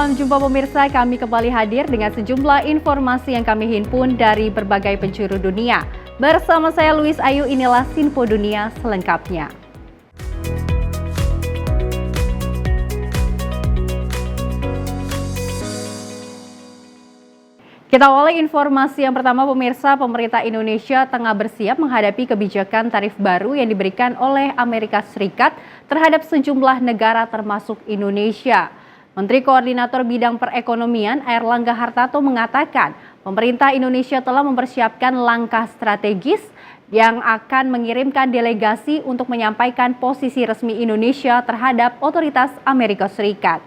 Salam jumpa pemirsa, kami kembali hadir dengan sejumlah informasi yang kami himpun dari berbagai penjuru dunia. Bersama saya Luis Ayu, inilah Sinpo Dunia selengkapnya. Kita awali informasi yang pertama pemirsa, pemerintah Indonesia tengah bersiap menghadapi kebijakan tarif baru yang diberikan oleh Amerika Serikat terhadap sejumlah negara termasuk Indonesia. Menteri Koordinator Bidang Perekonomian Airlangga Hartarto mengatakan pemerintah Indonesia telah mempersiapkan langkah strategis yang akan mengirimkan delegasi untuk menyampaikan posisi resmi Indonesia terhadap otoritas Amerika Serikat.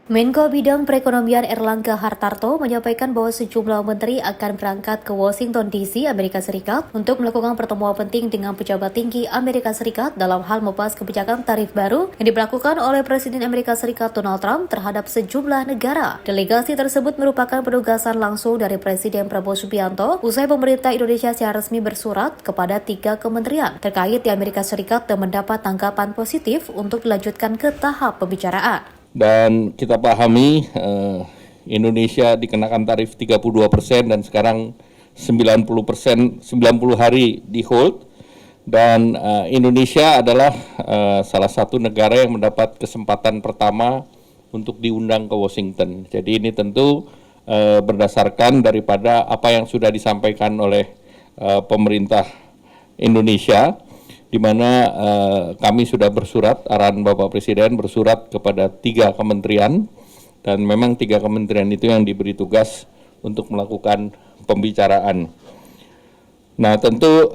Menko Bidang Perekonomian Airlangga Hartarto menyampaikan bahwa sejumlah menteri akan berangkat ke Washington DC, Amerika Serikat untuk melakukan pertemuan penting dengan pejabat tinggi Amerika Serikat dalam hal membahas kebijakan tarif baru yang diberlakukan oleh Presiden Amerika Serikat Donald Trump terhadap sejumlah negara. Delegasi tersebut merupakan penugasan langsung dari Presiden Prabowo Subianto usai pemerintah Indonesia secara resmi bersurat kepada 3 kementerian terkait di Amerika Serikat dan mendapat tanggapan positif untuk dilanjutkan ke tahap pembicaraan. Dan kita pahami Indonesia dikenakan tarif 32% dan sekarang 90% 90 hari di hold. Dan Indonesia adalah salah satu negara yang mendapat kesempatan pertama untuk diundang ke Washington. Jadi ini tentu berdasarkan daripada apa yang sudah disampaikan oleh pemerintah Indonesia, di mana kami sudah bersurat, arahan Bapak Presiden bersurat kepada 3 kementerian, dan memang 3 kementerian itu yang diberi tugas untuk melakukan pembicaraan. Nah tentu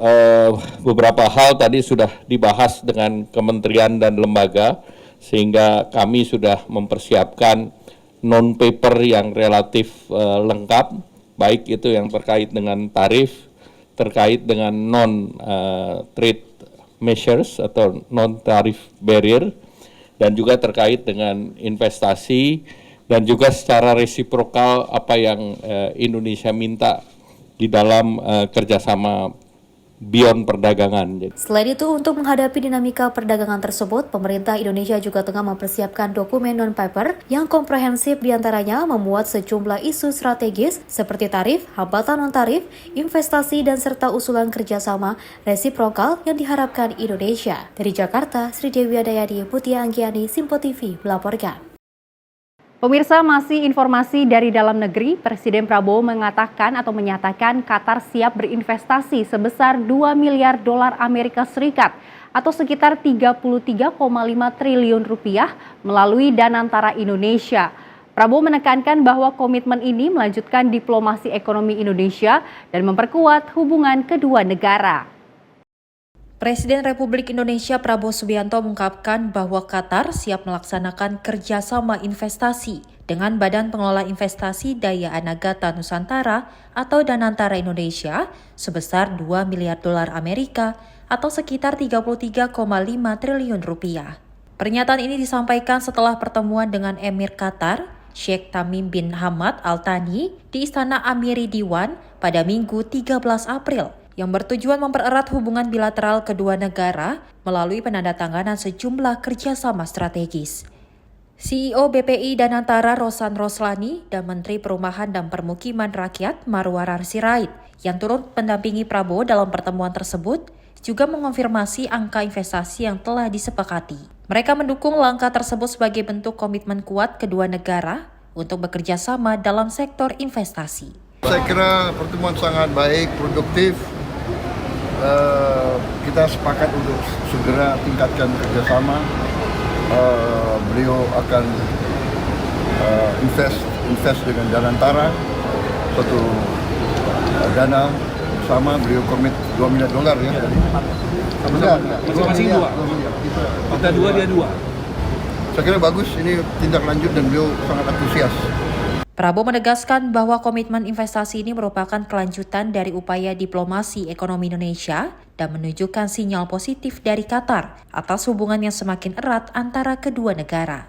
beberapa hal tadi sudah dibahas dengan kementerian dan lembaga, sehingga kami sudah mempersiapkan non-paper yang relatif lengkap, baik itu yang terkait dengan tarif, terkait dengan non-trade measures atau non-tarif barrier, dan juga terkait dengan investasi, dan juga secara resiprokal apa yang Indonesia minta di dalam kerjasama beyond perdagangan. Selain itu, untuk menghadapi dinamika perdagangan tersebut, pemerintah Indonesia juga tengah mempersiapkan dokumen non-paper yang komprehensif, diantaranya memuat sejumlah isu strategis seperti tarif, hambatan non-tarif, investasi, dan serta usulan kerjasama resiprokal yang diharapkan Indonesia. Dari Jakarta, Sri Dewi Adayadi, Mutia Anggiani, Sinpo TV melaporkan. Pemirsa, masih informasi dari dalam negeri, Presiden Prabowo mengatakan atau menyatakan Qatar siap berinvestasi sebesar 2 miliar dolar Amerika Serikat atau sekitar 33,5 triliun rupiah melalui Danantara Indonesia. Prabowo menekankan bahwa komitmen ini melanjutkan diplomasi ekonomi Indonesia dan memperkuat hubungan kedua negara. Presiden Republik Indonesia Prabowo Subianto mengungkapkan bahwa Qatar siap melaksanakan kerjasama investasi dengan Badan Pengelola Investasi Daya Anagata Nusantara atau Danantara Indonesia sebesar 2 miliar dolar Amerika atau sekitar 33,5 triliun rupiah. Pernyataan ini disampaikan setelah pertemuan dengan Emir Qatar, Sheikh Tamim bin Hamad Al Thani di Istana Amiri Diwan pada Minggu 13 April. Yang bertujuan mempererat hubungan bilateral kedua negara melalui penandatanganan sejumlah kerjasama strategis. CEO BPI Danantara Rosan Roslani dan Menteri Perumahan dan Permukiman Rakyat Marwarar Sirait yang turut mendampingi Prabowo dalam pertemuan tersebut juga mengonfirmasi angka investasi yang telah disepakati. Mereka mendukung langkah tersebut sebagai bentuk komitmen kuat kedua negara untuk bekerja sama dalam sektor investasi. Saya kira pertemuan sangat baik, produktif. Kita sepakat untuk segera tingkatkan kerjasama. Beliau akan invest dengan Danantara, suatu dana sama. Beliau komit 2 miliar dolar ya. Masing-masing 2. Kita 2, dia 2. Saya kira bagus, ini tindak lanjut dan beliau sangat antusias. Prabowo menegaskan bahwa komitmen investasi ini merupakan kelanjutan dari upaya diplomasi ekonomi Indonesia dan menunjukkan sinyal positif dari Qatar atas hubungan yang semakin erat antara kedua negara.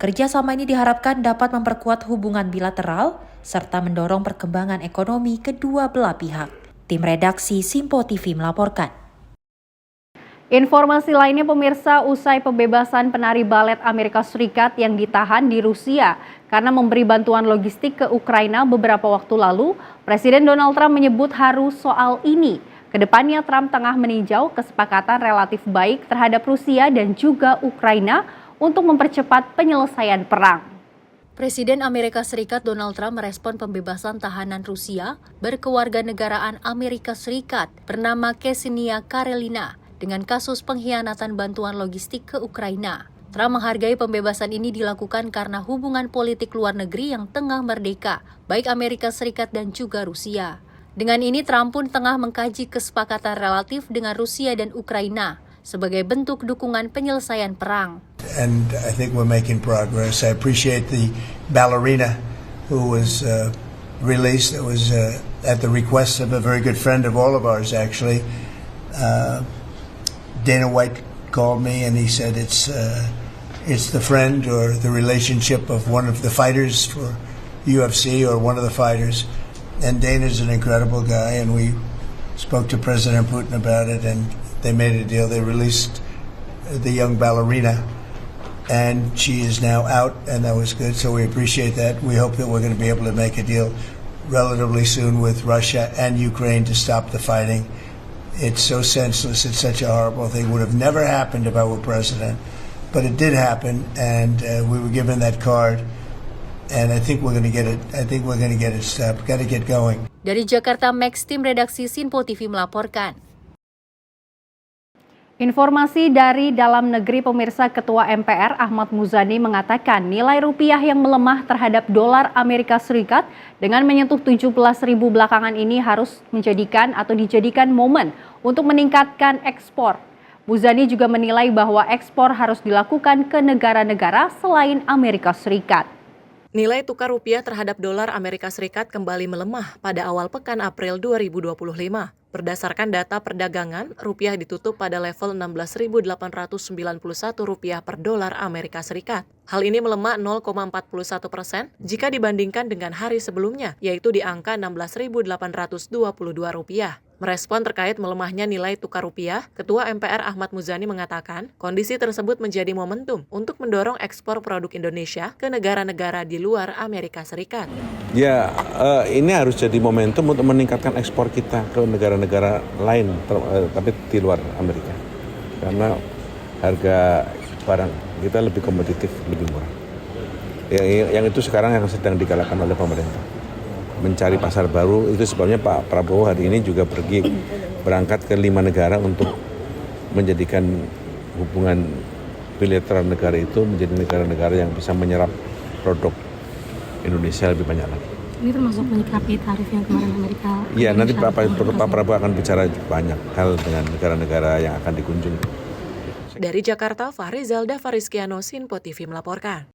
Kerjasama ini diharapkan dapat memperkuat hubungan bilateral serta mendorong perkembangan ekonomi kedua belah pihak. Tim redaksi Sinpo TV melaporkan. Informasi lainnya pemirsa, usai pembebasan penari balet Amerika Serikat yang ditahan di Rusia karena memberi bantuan logistik ke Ukraina beberapa waktu lalu, Presiden Donald Trump menyebut harus soal ini. Kedepannya Trump tengah meninjau kesepakatan relatif baik terhadap Rusia dan juga Ukraina untuk mempercepat penyelesaian perang. Presiden Amerika Serikat Donald Trump merespon pembebasan tahanan Rusia berkewarganegaraan Amerika Serikat bernama Ksenia Karelina dengan kasus pengkhianatan bantuan logistik ke Ukraina. Trump menghargai pembebasan ini dilakukan karena hubungan politik luar negeri yang tengah merdeka, baik Amerika Serikat dan juga Rusia. Dengan ini Trump pun tengah mengkaji kesepakatan relatif dengan Rusia dan Ukraina sebagai bentuk dukungan penyelesaian perang. And I think we're making progress. I appreciate the ballerina who was released. It was at the request of a very good friend of all of ours, actually. Dana White called me and he said it's the friend or the relationship of one of the fighters for UFC or one of the fighters. And Dana's an incredible guy, and we spoke to President Putin about it, and they made a deal. They released the young ballerina, and she is now out, and that was good, so we appreciate that. We hope that we're going to be able to make a deal relatively soon with Russia and Ukraine to stop the fighting. It's so senseless. It's such a horrible thing. Would have never happened if I were president, but it did happen, and we were given that card. And I think we're going to get it. I think we're going to get it stopped. Got to get going. Dari Jakarta, Max, tim redaksi Sinpo TV melaporkan. Informasi dari dalam negeri pemirsa, Ketua MPR Ahmad Muzani mengatakan nilai rupiah yang melemah terhadap dolar Amerika Serikat dengan menyentuh 17.000 belakangan ini harus dijadikan momen untuk meningkatkan ekspor. Muzani juga menilai bahwa ekspor harus dilakukan ke negara-negara selain Amerika Serikat. Nilai tukar rupiah terhadap dolar Amerika Serikat kembali melemah pada awal pekan April 2025. Berdasarkan data perdagangan, rupiah ditutup pada level Rp16.891 per dolar Amerika Serikat. Hal ini melemah 0,41% jika dibandingkan dengan hari sebelumnya, yaitu di angka Rp16.822. Merespon terkait melemahnya nilai tukar rupiah, Ketua MPR Ahmad Muzani mengatakan kondisi tersebut menjadi momentum untuk mendorong ekspor produk Indonesia ke negara-negara di luar Amerika Serikat. Ya, ini harus jadi momentum untuk meningkatkan ekspor kita ke negara-negara lain, tapi di luar Amerika. Karena harga barang kita lebih kompetitif, lebih murah. Yang itu sekarang yang sedang digalakkan oleh pemerintah. Mencari pasar baru, itu sebabnya Pak Prabowo hari ini juga berangkat ke 5 negara untuk menjadikan hubungan bilateral negara itu menjadi negara-negara yang bisa menyerap produk Indonesia lebih banyak lagi. Ini termasuk menyikapi tarif yang kemarin Amerika. Iya, nanti Pak Prabowo akan bicara banyak hal dengan negara-negara yang akan dikunjungi. Dari Jakarta, Fahri Zalda Fariskiano, Sinpo TV melaporkan.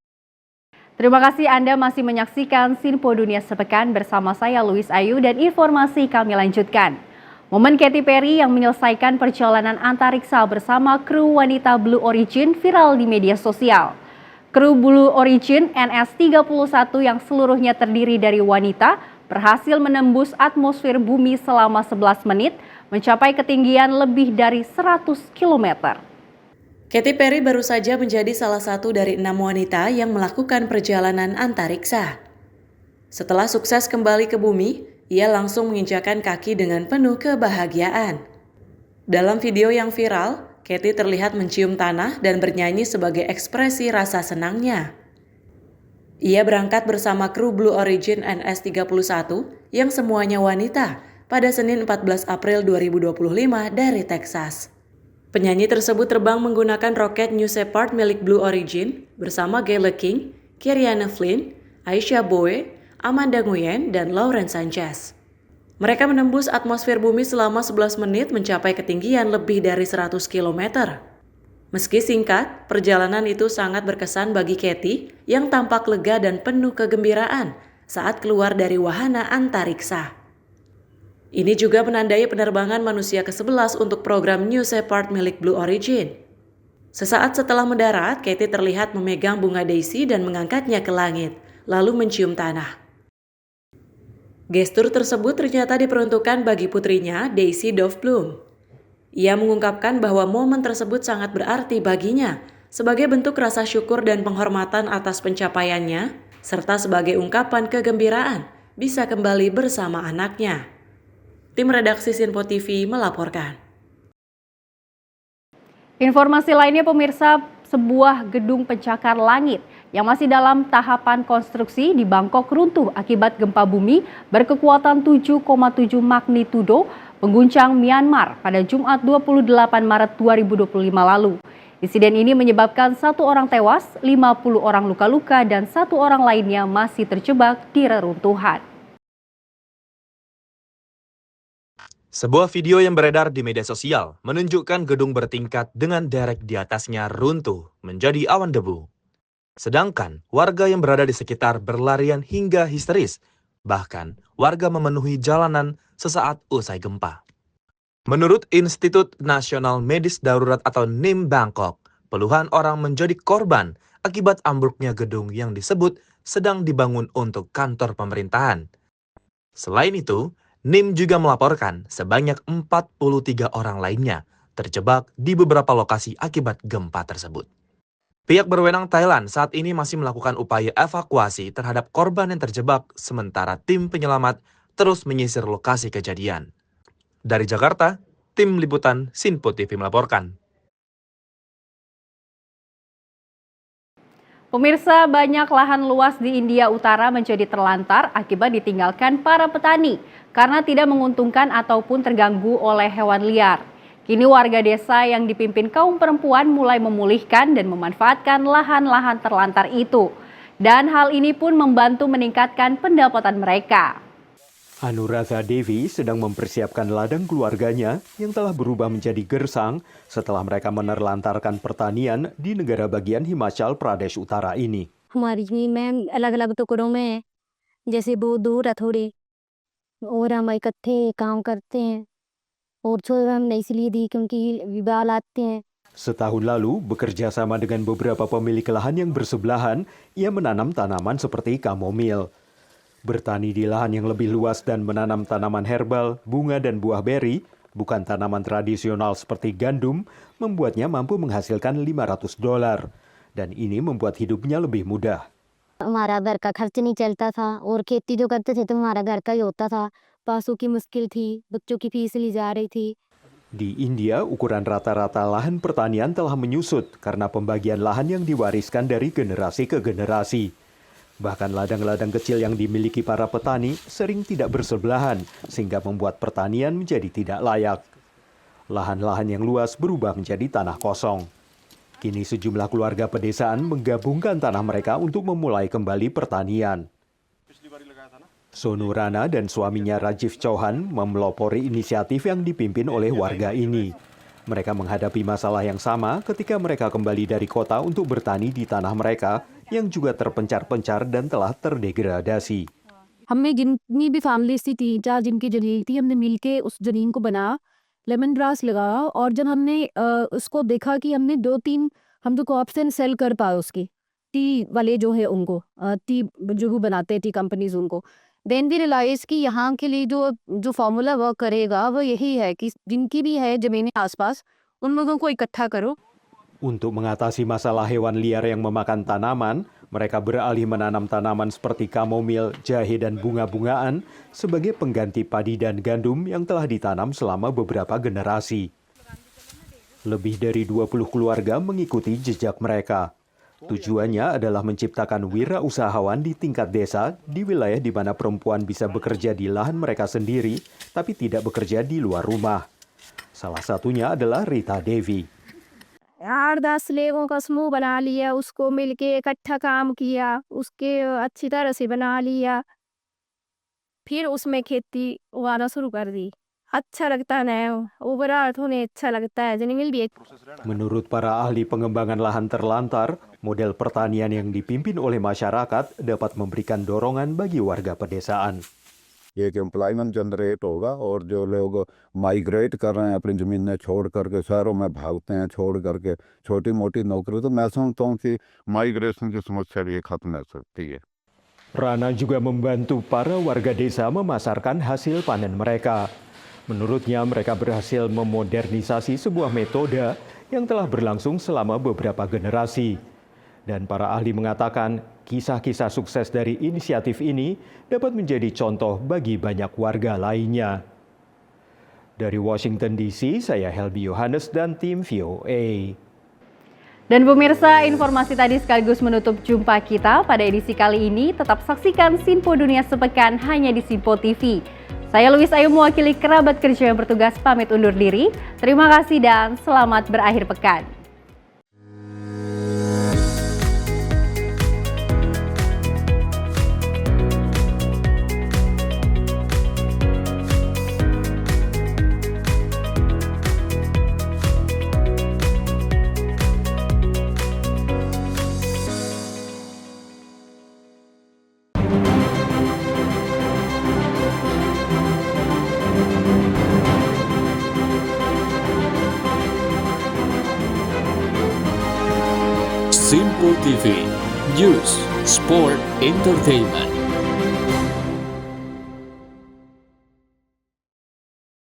Terima kasih Anda masih menyaksikan Sinpo Dunia Sepekan bersama saya Louis Ayu, dan informasi kami lanjutkan. Momen Katy Perry yang menyelesaikan perjalanan antariksa bersama kru wanita Blue Origin viral di media sosial. Kru Blue Origin NS-31 yang seluruhnya terdiri dari wanita berhasil menembus atmosfer bumi selama 11 menit, mencapai ketinggian lebih dari 100 km. Katy Perry baru saja menjadi salah satu dari 6 wanita yang melakukan perjalanan antariksa. Setelah sukses kembali ke bumi, ia langsung menginjakan kaki dengan penuh kebahagiaan. Dalam video yang viral, Katy terlihat mencium tanah dan bernyanyi sebagai ekspresi rasa senangnya. Ia berangkat bersama kru Blue Origin NS-31 yang semuanya wanita pada Senin 14 April 2025 dari Texas. Penyanyi tersebut terbang menggunakan roket New Shepard milik Blue Origin bersama Gayle King, Kerianne Flynn, Aisha Bowe, Amanda Nguyen, dan Lauren Sanchez. Mereka menembus atmosfer bumi selama 11 menit mencapai ketinggian lebih dari 100 km. Meski singkat, perjalanan itu sangat berkesan bagi Katy yang tampak lega dan penuh kegembiraan saat keluar dari wahana antariksa. Ini juga menandai penerbangan manusia ke-11 untuk program New Shepard milik Blue Origin. Sesaat setelah mendarat, Katy terlihat memegang bunga daisy dan mengangkatnya ke langit, lalu mencium tanah. Gestur tersebut ternyata diperuntukkan bagi putrinya, Daisy Dove Bloom. Ia mengungkapkan bahwa momen tersebut sangat berarti baginya sebagai bentuk rasa syukur dan penghormatan atas pencapaiannya, serta sebagai ungkapan kegembiraan bisa kembali bersama anaknya. Tim redaksi Sinpo TV melaporkan. Informasi lainnya pemirsa, sebuah gedung pencakar langit yang masih dalam tahapan konstruksi di Bangkok runtuh akibat gempa bumi berkekuatan 7,7 magnitudo mengguncang Myanmar pada Jumat 28 Maret 2025 lalu. Insiden ini menyebabkan 1 orang tewas, 50 orang luka-luka dan 1 orang lainnya masih terjebak di reruntuhan. Sebuah video yang beredar di media sosial menunjukkan gedung bertingkat dengan derek di atasnya runtuh menjadi awan debu. Sedangkan warga yang berada di sekitar berlarian hingga histeris. Bahkan warga memenuhi jalanan sesaat usai gempa. Menurut Institut Nasional Medis Darurat atau NIM Bangkok, puluhan orang menjadi korban akibat ambruknya gedung yang disebut sedang dibangun untuk kantor pemerintahan. Selain itu, NIM juga melaporkan sebanyak 43 orang lainnya terjebak di beberapa lokasi akibat gempa tersebut. Pihak berwenang Thailand saat ini masih melakukan upaya evakuasi terhadap korban yang terjebak, sementara tim penyelamat terus menyisir lokasi kejadian. Dari Jakarta, tim liputan Sinpo TV melaporkan. Pemirsa, banyak lahan luas di India Utara menjadi terlantar akibat ditinggalkan para petani karena tidak menguntungkan ataupun terganggu oleh hewan liar. Kini warga desa yang dipimpin kaum perempuan mulai memulihkan dan memanfaatkan lahan-lahan terlantar itu. Dan hal ini pun membantu meningkatkan pendapatan mereka. Anuradha Devi sedang mempersiapkan ladang keluarganya yang telah berubah menjadi gersang setelah mereka menerlantarkan pertanian di negara bagian Himachal Pradesh Utara ini. हमारी में अलग-अलग टुकड़ों में है, जैसे वो दूर है थोड़ी और हम इकट्ठे काम करते हैं और छोड़ हमने इसलिए दी क्योंकि बाल आते हैं. Setahun lalu, bekerja sama dengan beberapa pemilik lahan yang bersebelahan, ia menanam tanaman seperti kamomil. Bertani di lahan yang lebih luas dan menanam tanaman herbal, bunga dan buah beri, bukan tanaman tradisional seperti gandum, membuatnya mampu menghasilkan $500. Dan ini membuat hidupnya lebih mudah. हमारा घर का खर्च नहीं चलता था और खेती जो करते थे तो हमारा घर का ही होता था. पैसों की मुश्किल थी, बच्चों की फीस ली जा रही थी. Di India, ukuran rata-rata lahan pertanian telah menyusut karena pembagian lahan yang diwariskan dari generasi ke generasi. Bahkan ladang-ladang kecil yang dimiliki para petani sering tidak bersebelahan, sehingga membuat pertanian menjadi tidak layak. Lahan-lahan yang luas berubah menjadi tanah kosong. Kini sejumlah keluarga pedesaan menggabungkan tanah mereka untuk memulai kembali pertanian. Sonu Rana dan suaminya Rajiv Chauhan memelopori inisiatif yang dipimpin oleh warga ini. Mereka menghadapi masalah yang sama ketika mereka kembali dari kota untuk bertani di tanah mereka yang juga terpencar-pencar dan telah terdegradasi. हमने जितनी भी फैमिलीज थी 3-4 जिनकी जमीन थी हमने मिलके उस जमीन को बनाया, लेमन ग्रास लगाया और जब हमने उसको देखा कि हमने 2-3 हम तो ऑप्शन सेल कर पाए उसकी टी वाले जो है उनको टी जो भी बनाते टी कंपनीज उनको देन भी रियलाइज कि यहाँ के लिए जो फॉर्मूला वर्क करेगा वो यही है कि जिनकी भी है जमीनें आसपास उन लोगों को इकट्ठा करो. Untuk mengatasi masalah hewan liar yang memakan tanaman, mereka beralih menanam tanaman seperti kamomil, jahe, dan bunga-bungaan sebagai pengganti padi dan gandum yang telah ditanam selama beberapa generasi. Lebih dari 20 keluarga mengikuti jejak mereka. Tujuannya adalah menciptakan wirausahawan di tingkat desa di wilayah di mana perempuan bisa bekerja di lahan mereka sendiri, tapi tidak bekerja di luar rumah. Salah satunya adalah Rita Devi. 8-10 लोगों का समूह बना लिया, उसको मिलके इकट्ठा काम किया, उसके अच्छी तरह से बना लिया, फिर उसमें खेती उगाना शुरू कर दी. अच्छा लगता है, ओवरऑल होने अच्छा लगता है. जमीन भी Menurut para ahli pengembangan lahan terlantar, model pertanian yang dipimpin oleh masyarakat dapat memberikan dorongan bagi warga pedesaan. एक एम्प्लॉयमेंट जनरेट होगा और जो लोग माइग्रेट कर रहे हैं अपनी ज़मीनें छोड़ करके शहरों में भागते हैं, छोड़ करके छोटी मोटी नौकरी, तो मैं समझता हूँ कि माइग्रेशन की समस्या भी खत्म हो सकती है. Rana juga membantu para warga desa memasarkan hasil panen mereka. Menurutnya, mereka berhasil memodernisasi sebuah metode yang telah berlangsung selama beberapa generasi. Dan para ahli mengatakan, kisah-kisah sukses dari inisiatif ini dapat menjadi contoh bagi banyak warga lainnya. Dari Washington DC, saya Helby Yohanes dan tim VOA. Dan pemirsa, informasi tadi sekaligus menutup jumpa kita pada edisi kali ini. Tetap saksikan Sinpo Dunia Sepekan hanya di Sinpo TV. Saya Louis Ayu mewakili kerabat kerja yang bertugas pamit undur diri. Terima kasih dan selamat berakhir pekan. Sinpo TV, News, Sport, Entertainment.